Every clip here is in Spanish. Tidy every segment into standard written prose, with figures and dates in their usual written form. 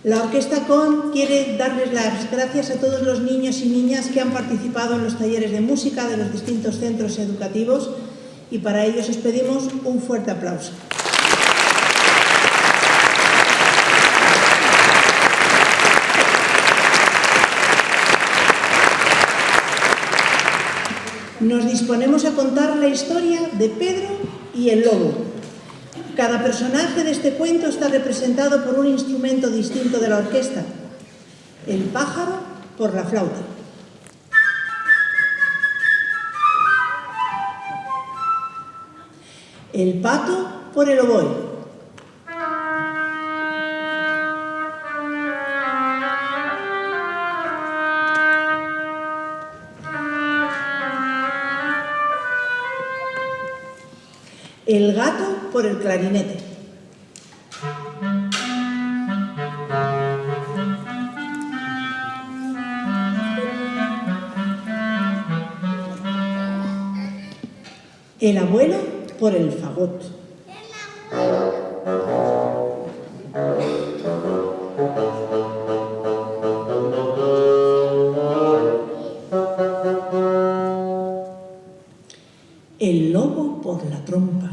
La Orquesta CON quiere darles las gracias a todos los niños y niñas que han participado en los talleres de música de los distintos centros educativos y para ellos os pedimos un fuerte aplauso. Nos disponemos a contar la historia de Pedro y el lobo. Cada personaje de este cuento está representado por un instrumento distinto de la orquesta. El pájaro por la flauta. El pato por el oboe. El gato por el clarinete. El abuelo por el fagot. El lobo por la trompa.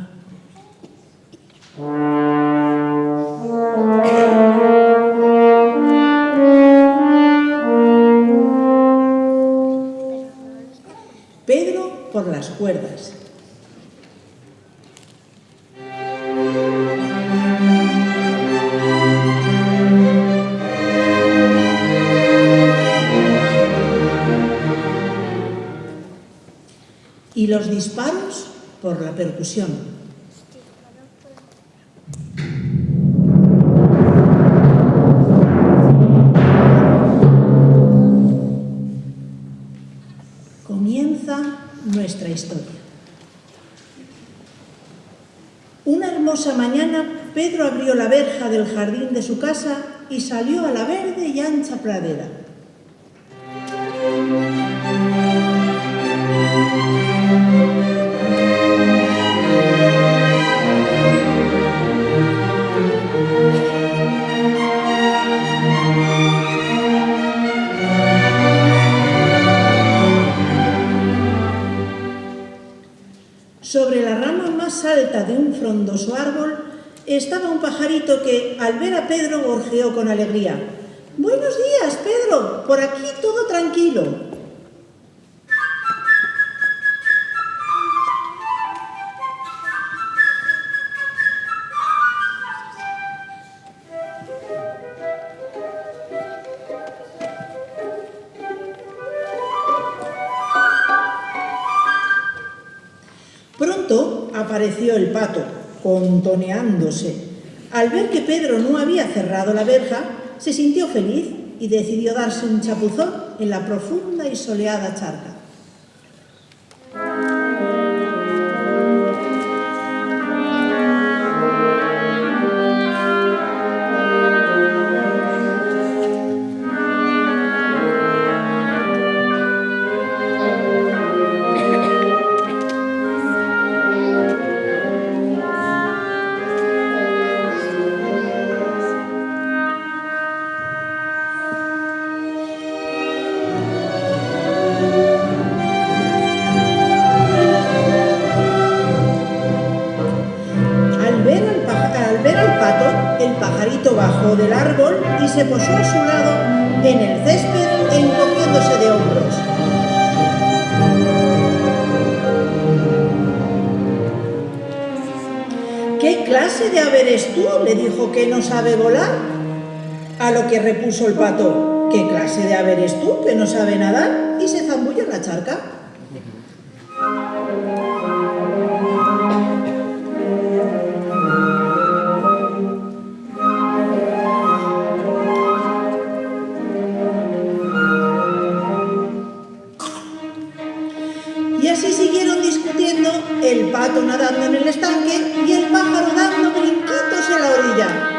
Pedro por las cuerdas. Y los disparos por la percusión. Comienza nuestra historia. Una hermosa mañana, Pedro abrió la verja del jardín de su casa y salió a la verde y ancha pradera. Sobre la rama más alta de un frondoso árbol estaba un pajarito que, al ver a Pedro, gorjeó con alegría. «Buenos días, Pedro, por aquí todo tranquilo». Pronto apareció el pato, contoneándose. Al ver que Pedro no había cerrado la verja, se sintió feliz y decidió darse un chapuzón en la profunda y soleada charca. El pajarito bajó del árbol y se posó a su lado en el césped encogiéndose de hombros. «¿Qué clase de ave eres tú?», le dijo, «que no sabe volar». A lo que repuso el pato, «¿Qué clase de ave eres tú que no sabe nadar?», y se zambulló en la charca. Y así siguieron discutiendo, el pato nadando en el estanque y el pájaro dando brinquitos en la orilla.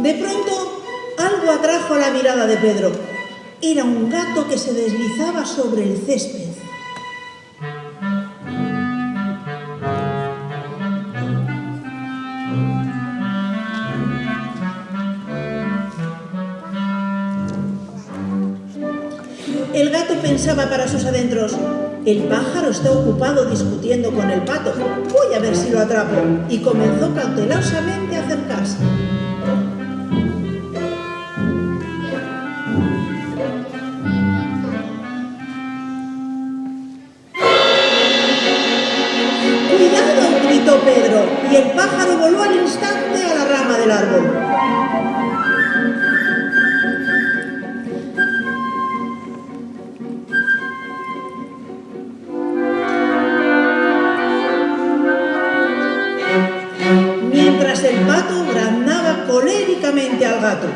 De pronto, algo atrajo la mirada de Pedro. Era un gato que se deslizaba sobre el césped. El gato pensaba para sus adentros: el pájaro está ocupado discutiendo con el pato. Voy a ver si lo atrapo. Y comenzó cautelosamente a acercarse. ¡Cuidado!, gritó Pedro, y el pájaro voló al instante a la rama del árbol. Mientras el pato graznaba coléricamente al gato.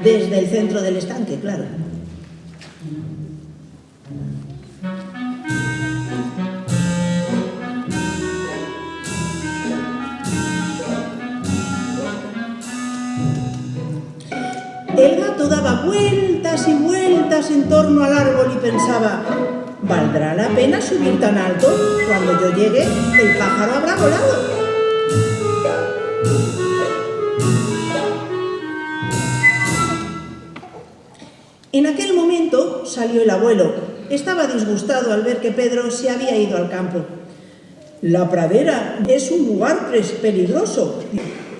Desde el centro del estanque, claro. El gato daba vueltas y vueltas en torno al árbol y pensaba: ¿valdrá la pena subir tan alto? Cuando yo llegue, el pájaro habrá volado. En aquel momento salió el abuelo. Estaba disgustado al ver que Pedro se había ido al campo. La pradera es un lugar peligroso.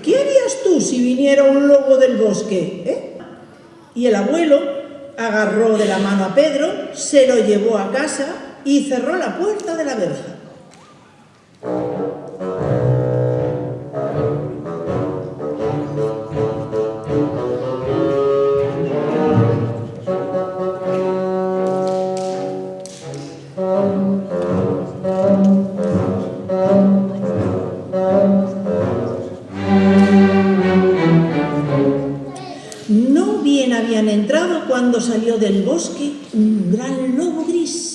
¿Qué harías tú si viniera un lobo del bosque, Y el abuelo agarró de la mano a Pedro, se lo llevó a casa y cerró la puerta de la verja. No bien habían entrado cuando salió del bosque un gran lobo gris.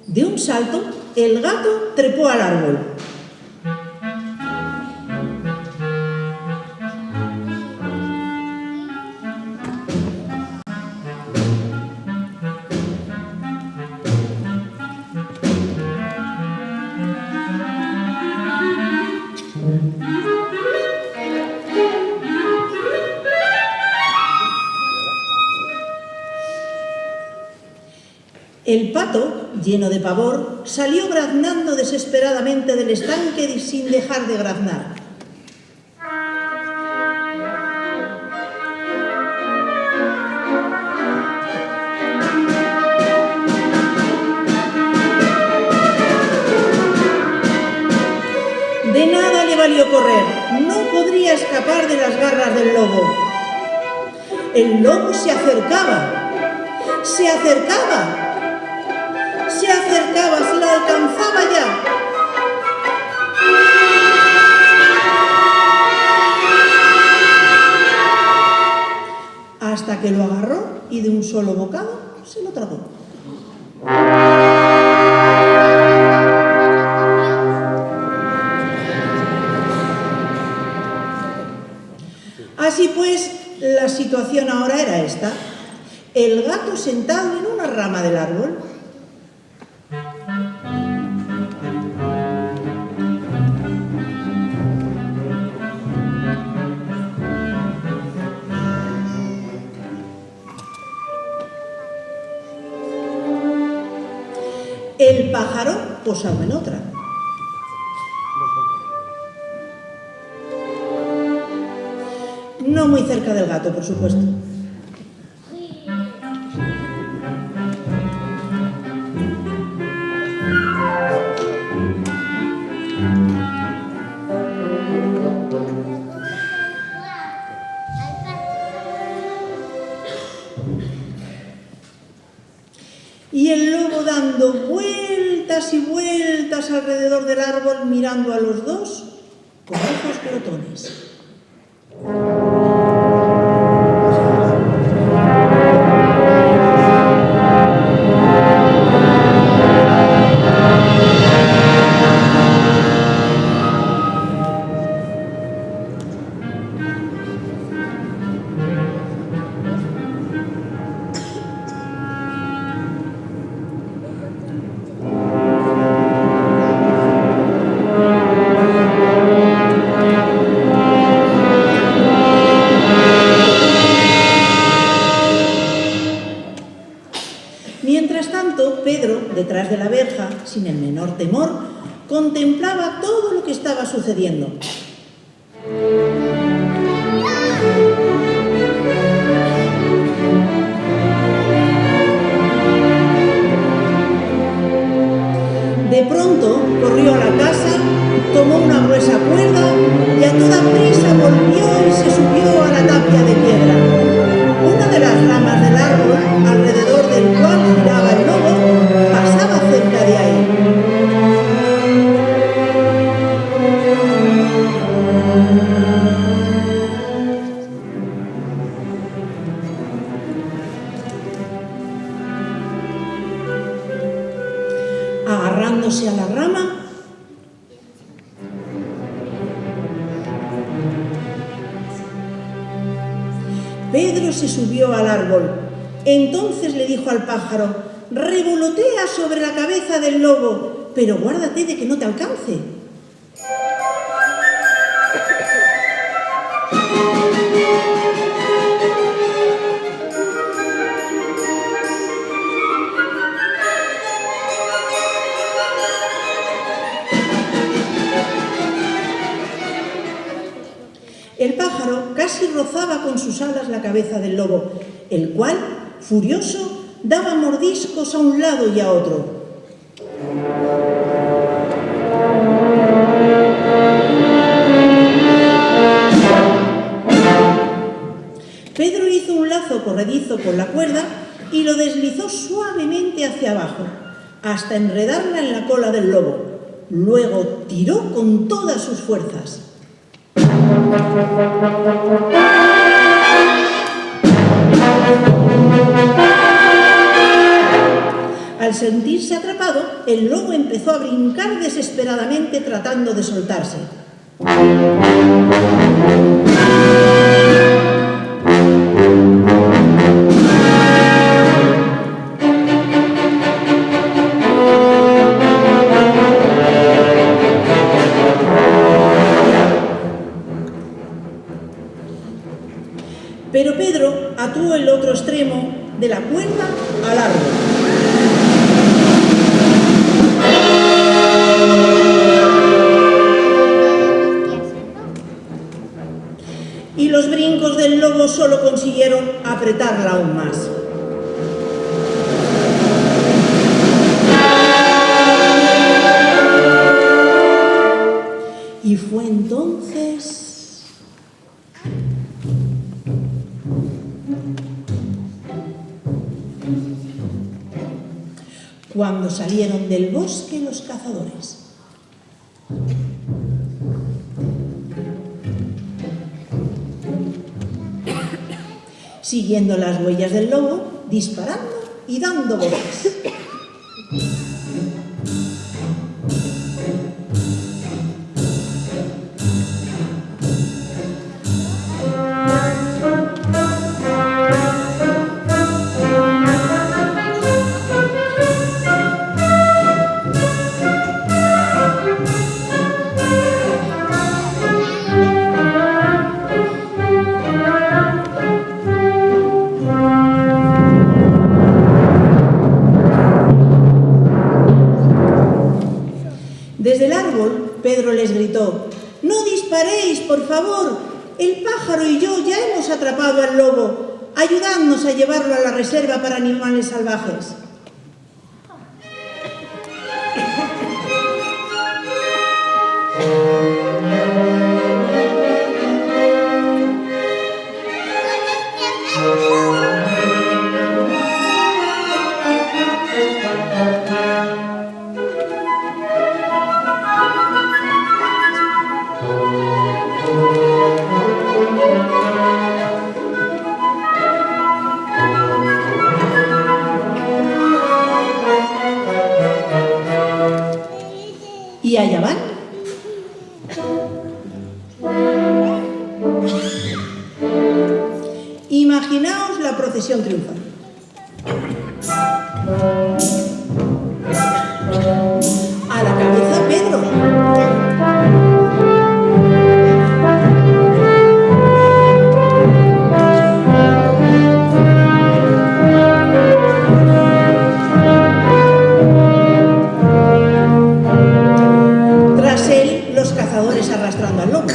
De un salto, el gato trepó al árbol. El pato, lleno de pavor, salió graznando desesperadamente del estanque sin dejar de graznar. De nada le valió correr, no podría escapar de las garras del lobo. El lobo se acercaba, se acercaba. Se acercaba, se lo alcanzaba ya. Hasta que lo agarró y de un solo bocado se lo tragó. Así pues, la situación ahora era esta. El gato sentado en una rama del árbol. El pájaro posado en otra. No muy cerca del gato, por supuesto. y el lobo dando vueltas y vueltas alrededor del árbol, mirando a los dos con ojos glotones. Mientras tanto, Pedro, detrás de la verja, sin el menor temor, contemplaba todo lo que estaba sucediendo. De pronto corrió a la casa, tomó una gruesa cuerda y a toda prisa volvió y se subió a la tapia de piedra. Una de las ramas del árbol, alrededor del cual giraba el lobo, pasaba cerca de ahí. Agarrándose a la rama, Pedro se subió al árbol. Entonces le dijo al pájaro: «Revolotea sobre la cabeza del lobo, pero guárdate de que no te alcance». El pájaro casi rozaba con sus alas la cabeza del lobo, el cual, furioso, daba mordiscos a un lado y a otro. Pedro hizo un lazo corredizo con la cuerda y lo deslizó suavemente hacia abajo, hasta enredarla en la cola del lobo. Luego tiró con todas sus fuerzas. Al sentirse atrapado, el lobo empezó a brincar desesperadamente tratando de soltarse. Pero Pedro ató el otro extremo de la cuerda al árbol. Y los brincos del lobo solo consiguieron apretarla aún más. Y fue entonces cuando salieron del bosque los cazadores. Siguiendo las huellas del lobo, disparando y dando voces. Desde el árbol, Pedro les gritó: «No disparéis, por favor. El pájaro y yo ya hemos atrapado al lobo. Ayudadnos a llevarlo a la reserva para animales salvajes». Imaginaos la procesión triunfal. A la cabeza Pedro. Tras él, los cazadores arrastrando al lobo.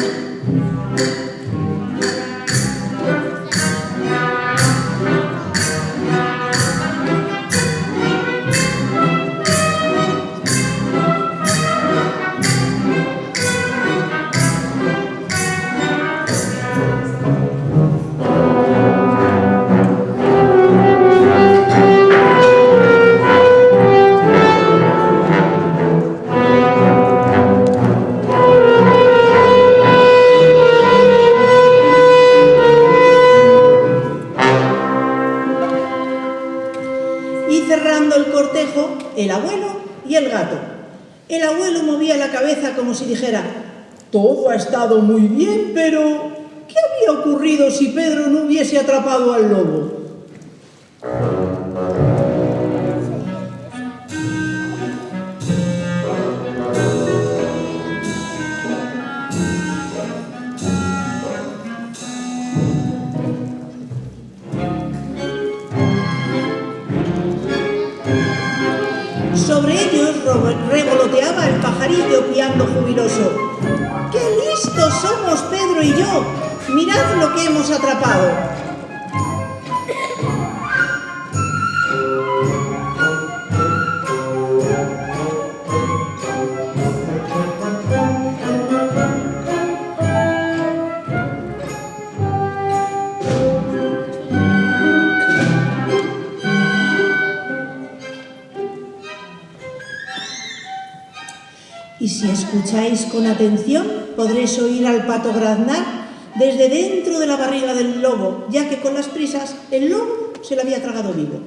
Y cerrando el cortejo, el abuelo y el gato. El abuelo movía la cabeza como si dijera: todo ha estado muy bien, pero ¿qué había ocurrido si Pedro no hubiese atrapado al lobo? Sobre ellos revoloteaba el pajarillo piando jubiloso: ¡qué listos somos Pedro y yo! ¡Mirad lo que hemos atrapado! Y si escucháis con atención, podréis oír al pato graznar desde dentro de la barriga del lobo, ya que con las prisas el lobo se lo había tragado vivo.